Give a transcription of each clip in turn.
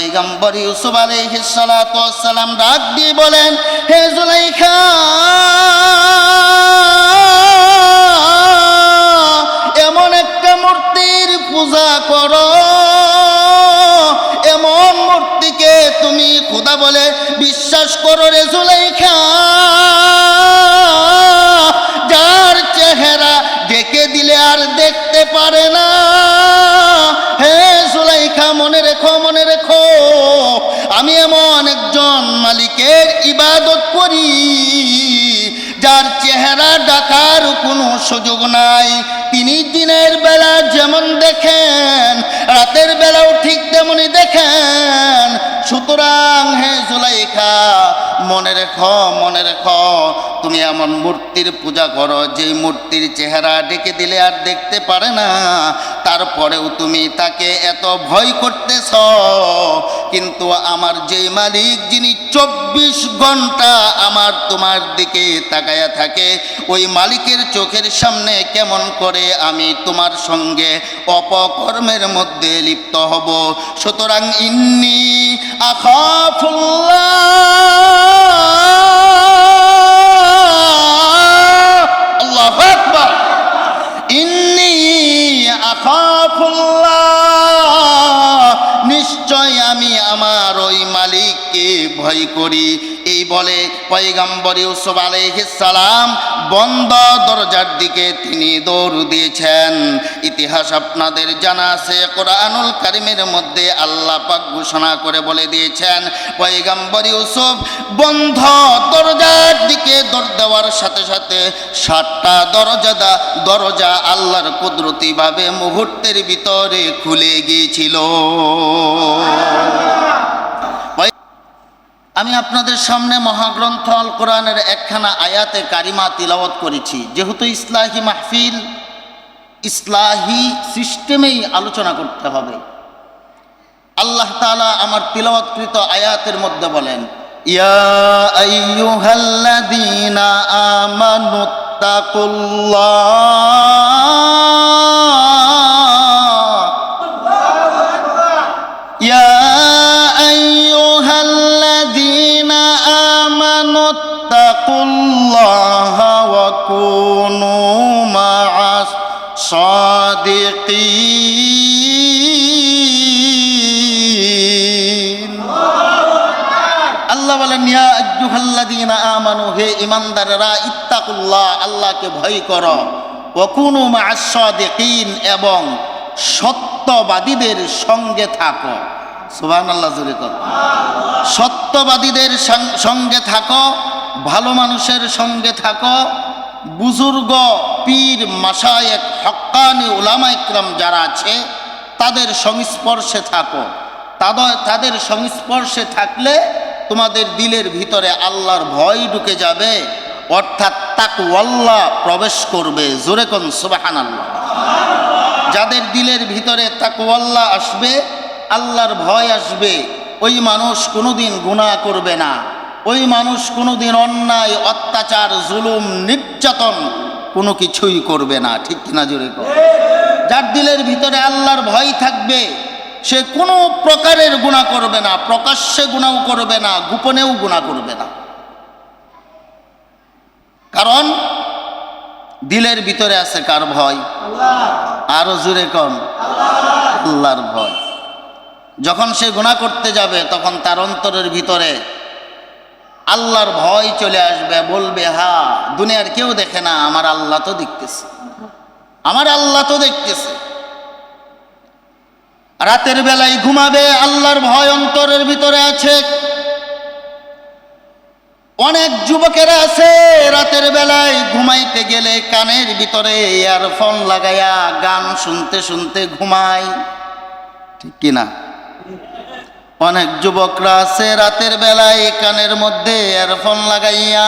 পয়গম্বর ইউসুফ আলাইহিস সালাতু ওয়াস সালাম ডাক দিয়ে বলেন, হে জুলাইখা, এমন একটা মূর্তির পূজা করো, এমন মূর্তিকে তুমি খোদা বলে বিশ্বাস করো রে জুলাইখা, যার চেহারা ঢেকে দিলে আর দেখতে পারে না। হে জুলাইখা, মনে রেখো, মনে রেখো, আমি এমন একজন মালিকের ইবাদত করি যার চেহারা ঢাকার কোনো সুযোগ নাই। তিনি দিনের বেলা যেমন দেখেন, রাতের বেলাও ঠিক তেমনি দেখেন। সুতরাং হে জুলাইখা, মনে রেখো, মনে রেখো, তুমি এমন মূর্তির পূজা করো যে মূর্তির চেহারা ঢেকে দিলে আর দেখতে পারে না, তারপরেও তুমি তাকে এত ভয় করতেছ। কিন্তু আমার যে মালিক, যিনি 24 ঘন্টা আমার তোমার দিকে তাকায়া থাকে, ওই মালিকের চোখের সামনে কেমন করে আমি তোমার সঙ্গে অপকর্মের মধ্যে লিপ্ত হব? সুতরাং ইন্নী আখাফুল্লাহ, আল্লাহু আকবার, ইন্নী আখাফুল্লাহ, নিশ্চয় আমি আমার ওই মালিককে ভয় করি। এই বলে পয়গম্বর ইউসুফ আলাইহিস সালাম বন্ধ দরজার দিকে তিনি দৌড় দিয়েছেন। ইতিহাস আপনাদের জানা আছে, কোরআনুল কারীমের মধ্যে আল্লাহ পাক ঘোষণা করে বলে দিয়েছেন, পয়গম্বর ইউসুফ বন্ধ দরজার দিকে দৌড় দেওয়ার সাথে সাথে 7টা দরজা আল্লাহর কুদরতিভাবে মুহূর্তের ভিতরে খুলে গিয়েছিল। আমি আপনাদের সামনে মহাগ্রন্থ আল কোরআনের একখানা আয়াতে কারিমা তিলাওয়াত করেছি। যেহেতু ইসলাহি মাহফিল, ইসলাহি সিস্টেমেই আলোচনা করতে হবে, আল্লাহ তাআলা আমার তিলাওয়াতকৃত আয়াতের মধ্যে বলেন, ইয়া আইয়ুহাল্লাযীনা আমানুত্তাকুল্লাহ, ইয়া সাদিকিন। আল্লাহ বলেন, ইয়া আইয়ুহাল্লাযীনা আমানু, হে ঈমানদাররা, ইত্তাকুল্লাহ, আল্লাহকে ভয় করো, ওয়া কুনু মা'আস সাদিকিন, এবং সত্যবাদীদের সঙ্গে থাকো। সুবহানাল্লাহ, জোরে করো। সত্যবাদীদের সঙ্গে থাকো, ভালো মানুষের সঙ্গে থাকো, বুজুর্গ, পীর, মাশায়েখ, হক্কানি উলামা ইকরাম যারা আছে তাদের সংস্পর্শে থাকো। তাদের সংস্পর্শে থাকলে তোমাদের দিলের ভিতরে আল্লাহর ভয় ঢুকে যাবে, অর্থাৎ তাকওয়াল্লাহ প্রবেশ করবে। জোরে কোন সুবহানাল্লাহ। যাদের দিলের ভিতরে তাকওয়াল্লাহ আসবে, আল্লাহর ভয় আসবে, ওই মানুষ কোনোদিন গুনাহ করবে না, ওই মানুষ কোনোদিন অন্যায়, অত্যাচার, জুলুম, নির্যাতন কোনো কিছুই করবে না। ঠিক কিনা, জোরে কর। যার দিলের ভিতরে আল্লাহর ভয় থাকবে, সে কোনো প্রকারের গুনাহ করবে না, প্রকাশ্যে গুনাহ করবে না, গোপনেও গুনাহ করবে না। কারণ দিলের ভিতরে আছে কার ভয়? আরো জোরে কর, আল্লাহর ভয়। যখন সে গুনাহ করতে যাবে, তখন তার অন্তরের ভিতরে আল্লাহর ভয় চলে আসবে, বলবে, হ্যাঁ, দুনিয়ার কেউ দেখে না, আমার আল্লাহ তো দেখতেছে, আমার আল্লাহ তো দেখতেছে। রাতের বেলায় ঘুমাবে, আল্লাহর ভয় অন্তরের ভিতরে আছে। অনেক যুবকেরা আছে রাতের বেলায় ঘুমাইতে গেলে কানের ভিতরে ইয়ারফোন লাগাইয়া গান শুনতে শুনতে ঘুমায়। ঠিক কিনা? অনেক যুবকরা আছে রাতের বেলায় কানের মধ্যে ইয়ারফোন লাগাইয়া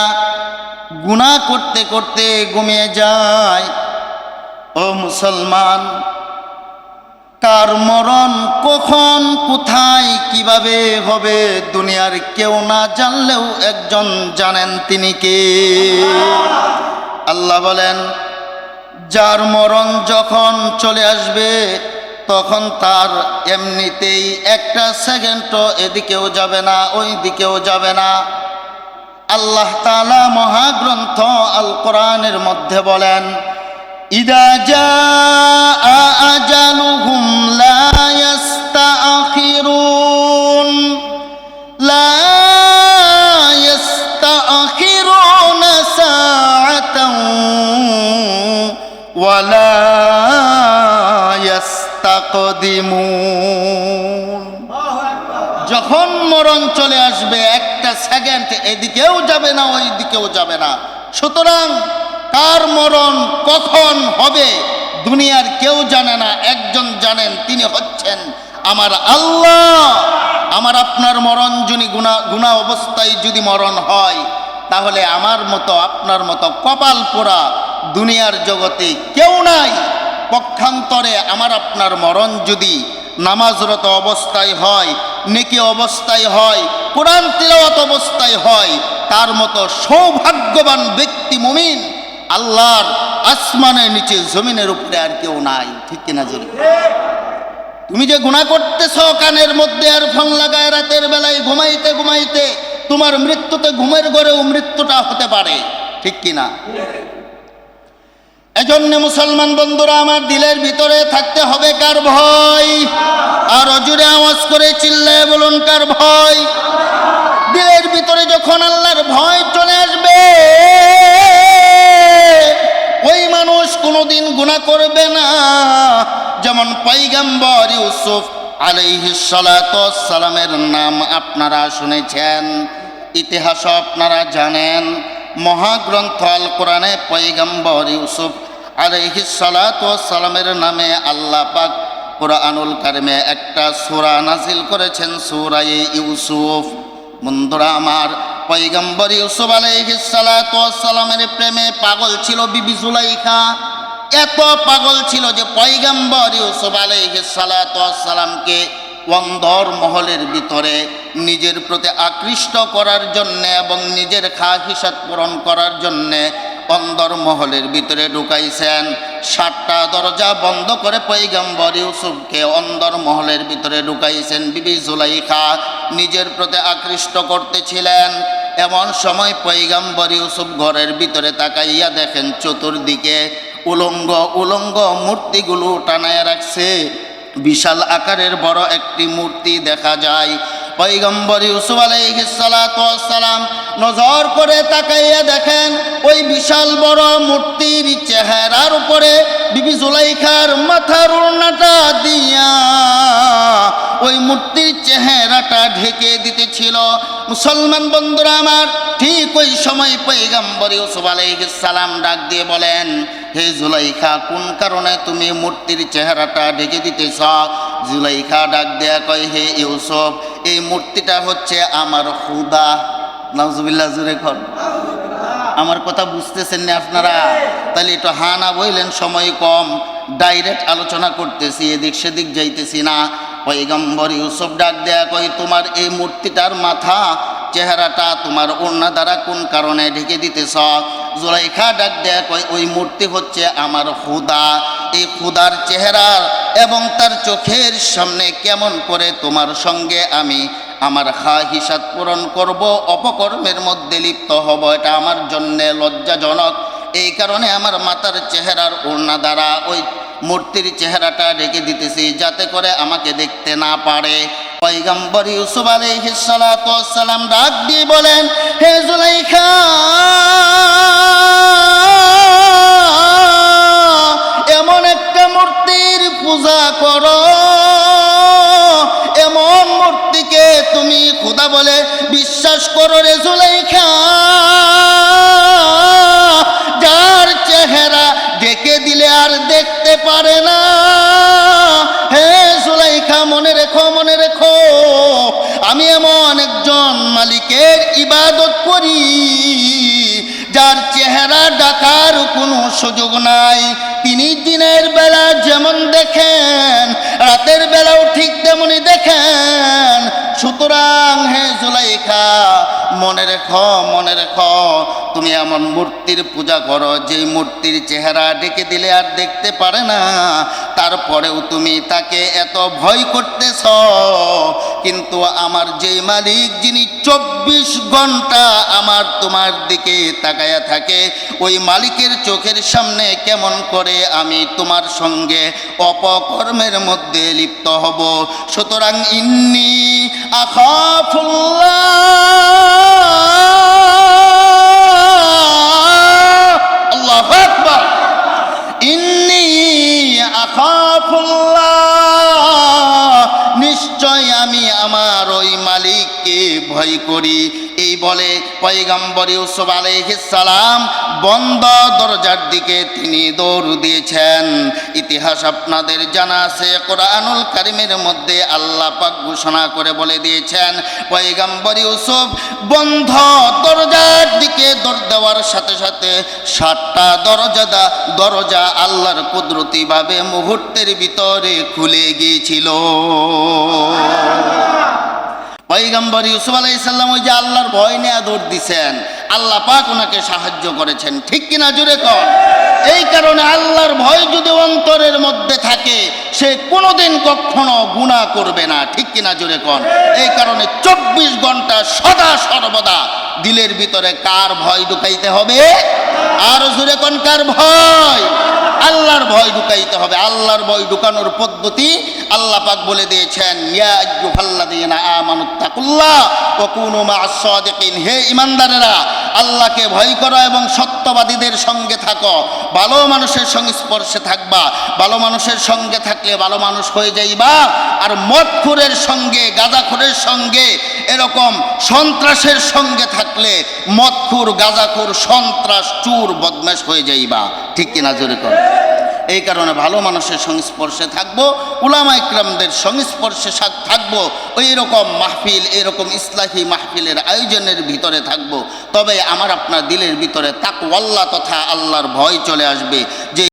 গুনাহ করতে করতে ঘুমিয়ে যায়। ও মুসলমান, কার মরণ কখন, কোথায়, কিভাবে হবে দুনিয়ার কেউ না জানলেও একজন জানেন, তিনি কে? আল্লাহ বলেন, যার মরণ যখন চলে আসবে, তখন তার এমনিতেই একটা সেকেন্ডও এদিকেও যাবে না ওই দিকেও যাবে না। আল্লাহ তাআলা মহাগ্রন্থ আল কোরআনের মধ্যে বলেন, ইদা জাআ আজালুহুম লা ইস্তাখিরুন লা ইস্তাখিরুনা সাআতান ওয়া লা ইস্তাকদিমুন। যখন মরণ চলে আসবে একটা সেকেন্ড এদিকেও যাবে না ওই দিকেও যাবে না। সুতরাং কার মরণ কখন হবে দুনিয়ার কেউ জানে না, একজন জানেন, তিনি হচ্ছেন আমার আল্লাহ। আমার আপনার মরণ যদি গুনাহ অবস্থায় যদি মরণ হয়, তাহলে আমার মতো আপনার মতো কপাল পোড়া দুনিয়ার জগতে কেউ নাই। পক্ষান্তরে আমার আপনার মরণ যদি নামাজরত অবস্থায় হয়, নেকি অবস্থায় হয়, কোরআন তিলাওয়াত অবস্থায় হয়, তার মতো সৌভাগ্যবান ব্যক্তি মুমিন আল্লাহর আসমানের নিচে জমিনের উপরে আর কেউ নাই। ঠিক কিনা জোরে? তুমি যে গুনাহ করতেছ, কানের মধ্যে ইয়ারফোন লাগায় রাতের বেলায় ঘুমাইতে ঘুমাইতে তোমার মৃত্যুতে ঘুমের ঘরেও মৃত্যুটা হতে পারে। ঠিক কিনা? এজন্য মুসলমান বন্ধুরা আমার, দিলের ভিতরে থাকতে হবে কার ভয়? আর জোরে আওয়াজ করে চিল্লায় বলুন, কার ভয়? দিলের ভিতরে যখন আল্লাহর ভয় চলে আসবে, ওই মানুষ কোনোদিন গুনাহ করবে না। যেমন পয়গম্বর ইউসুফ আলাইহিস সালাতু ওয়াস সালামের নাম আপনারা শুনেছেন, ইতিহাস আপনারা জানেন। মহাগ্রন্থ আল কোরআনে পয়গম্বর ইউসুফ আলাইহিস সালাতু ওয়াস সালামের নামে আল্লাহ পাক কোরআনুল কারিমে একটা সূরা নাজিল করেছেন, সূরা ইউসুফ। বন্ধুরা আমার, পয়গম্বর ইউসুফ আলাইহিস সালাতু ওয়াস সালামের প্রেমে পাগল ছিল বিবি জুলাইখা। এত পাগল ছিল যে পয়গম্বর ইউসুফ আলাইহিস সালাতু ওয়াস সালামকে অন্ধর মহলের ভিতরে নিজের প্রতি আকৃষ্ট করার জন্যে এবং নিজের খাহিসাত পূরণ করার জন্যে অন্ধর মহলের ভিতরে ঢুকাইছেন। 7টা দরজা বন্ধ করে পয়গম্বর ইউসুফকে অন্ধর মহলের ভিতরে ঢুকাইছেন। বিবি জুলাইখা নিজের প্রতি আকৃষ্ট করতেছিলেন। এমন সময় পয়গম্বর ইউসুফ ঘরের ভিতরে তাকাইয়া দেখেন চতুর্দিকে উলঙ্গ উলঙ্গ মূর্তিগুলো টানায় রাখছে। বিশাল আকারের বড় একটি মূর্তি দেখা যায়। পয়গম্বর ইউসুফ আলাইহিস সালাতু ওয়াস সালাম নজর করে তাকাইয়া দেখেন ওই বিশাল বড় মূর্তির চেহারার উপরে বিবি জুলাইখার মাথার ওড়নাটা দিয়া ওই মূর্তির চেহারাটা ঢেকে দিতেছিল। মুসলমান বন্ধুরা আমার, ঠিক ওই সময় পয়গম্বর ইউসুফ আলাইহিস সালাম ডাক দিয়ে বলেন, হে জুলাইখা, কোন কারণে তুমি মূর্তির চেহারাটা ঢেকে দিতেছ? জুলাইখা ডাক দেয়া কয়, হে ইউসুফ, এই মূর্তিটা হচ্ছে আমার খুদা। নাউজুবিল্লাহ, জোরে কর। আমার কথা বুঝতেছেন না আপনারা? তাহলে একটু হা না বললেন, সময় কম, ডাইরেক্ট আলোচনা করতেছি, এদিক সেদিক যাইতেছি না। পয়গম্বর ইউসুফ ডাক দেয়া কয়, তোমার এই মূর্তিটার মাথা চেহারাটা তোমার ওড়না দ্বারা কোন কারণে ঢেকে দিতেছ? জুলাইখা ডাক দেয়া কয়, ওই মূর্তি হচ্ছে আমার খুদা। এই খুদার চেহারা এবং তার চোখের সামনে কেমন করে তোমার সঙ্গে আমি আমার খাহিসাত পূরণ করব, অপকর্মের মধ্যে লিপ্ত হব, এটা আমার জন্যে লজ্জাজনক। এই কারণে আমার মাতার চেহারার ওড়না দ্বারা ওই মূর্তির চেহারাটা ঢেকে দিতেছি, যাতে করে আমাকে দেখতে না পারে। পয়গম্বর ইউসুফ আলাইহিস সালাতু ওয়াস সালাম ডাক দিয়ে বলেন, হে জুলাইখা, এমন একটা মূর্তির পূজা করো, এমন মূর্তিকে তুমি খোদা বলে বিশ্বাস করো রে জুলাইখা, যার চেহারা ঢেকে দিলে আর দেখতে পারে না। হে জুলাইখা, মনে রেখো, মনে রেখো, আমি এমন একজন মালিকের ইবাদত করি যার চেহারা ঢাকার কোনো সুযোগ নাই। তিনি দিনের বেলা যেমন দেখেন, রাতের বেলাও ঠিক তেমনই দেখেন। সুতরাং হে জুলাইখা, মনে রেখো, মনে রেখো, তুমি এমন মূর্তির পূজা করো যেই মূর্তির চেহারা ঢেকে দিলে আর দেখতে পারে না, তারপরেও তুমি তাকে এত ভয় করতেছ। কিন্তু আমার যেই মালিক, যিনি 24 ঘন্টা আমার তোমার দিকে তাকায়া থাকে, ওই মালিকের চোখের সামনে কেমন করে আমি তোমার সঙ্গে অপকর্মের মধ্যে লিপ্ত হব? সুতরাং ইন্নী আখাফুল্লাহ, আল্লাহু আকবার, ইন্নী আখাফুল্লাহ, নিশ্চয় আমি আমার ওই মালিককে ভয় করি। এই বলে পয়গম্বর ইউসুফ আলাইহিস সালাম বন্ধ দরজার দিকে তিনি দৌড় দিয়েছেন। ইতিহাস আপনাদের জানা আছে, কোরআনুল কারীমের মধ্যে আল্লাহ পাক ঘোষণা করে বলে দিয়েছেন, পয়গম্বর ইউসুফ বন্ধ দরজার দিকে দৌড় দেওয়ার সাথে সাথে 7টা দরজা আল্লাহর কুদরতিভাবে মুহূর্তের ভিতরে খুলে গিয়েছিল। পয়গম্বর ইউসুফ আলাইহিস সালাম ওই যে আল্লাহর ভয় নিয়ে দৌড় দিছেন, আল্লাহ পাক ওনাকে সাহায্য করেছেন, ঠিক কিনা জোরে কর। এই কারণে আল্লাহর ভয় যদি অন্তরের মধ্যে থাকে, সে কোনোদিন কখনো গুনাহ করবে না, ঠিক কিনা জোরে কর। এই কারণে 24 ঘন্টা সদা সর্বদা দিলের ভিতরে কার ভয় ঢুকাইতে হবে? আর জোরে কোন, কার ভয়? আল্লাহর ভয় ঢুকাইতে হবে। আল্লাহর ভয় ঢুকানোর পদ্ধতি আল্লাহ পাক বলে দিয়েছেন, ইয়া আইয়ুহাল্লাযীনা আমানুত্তাকুল্লাহ ওয়া কুনু মা'আস সাদিকিন, হে ঈমানদারেরা, আল্লাহকে ভয় করো এবং সত্যবাদীদের সঙ্গে থাকো। ভালো মানুষের সংস্পর্শে থাকবা, ভালো মানুষের সঙ্গে থাকলে ভালো মানুষ হয়ে যাইবা। আর মদখোরের সঙ্গে, গাঁজাখোরের সঙ্গে, এরকম সন্ত্রাসের সঙ্গে থাকলে মদখোর, গাঁজাখোর, সন্ত্রাস, চোর, বদমাশ হয়ে যাইবা, ঠিক কিনা জোরে কর। এই কারণে ভালো মানুষের সংস্পর্শে থাকবো, উলামা ইকরামদের সংস্পর্শে থাকবো, ওই রকম মাহফিল, এরকম ইসলাহি মাহফিলের আয়োজনের ভিতরে থাকবো। তবে আমার আপনার দিলের ভিতরে তাকওয়াল্লাহ তথা আল্লাহর ভয় চলে আসবে, যে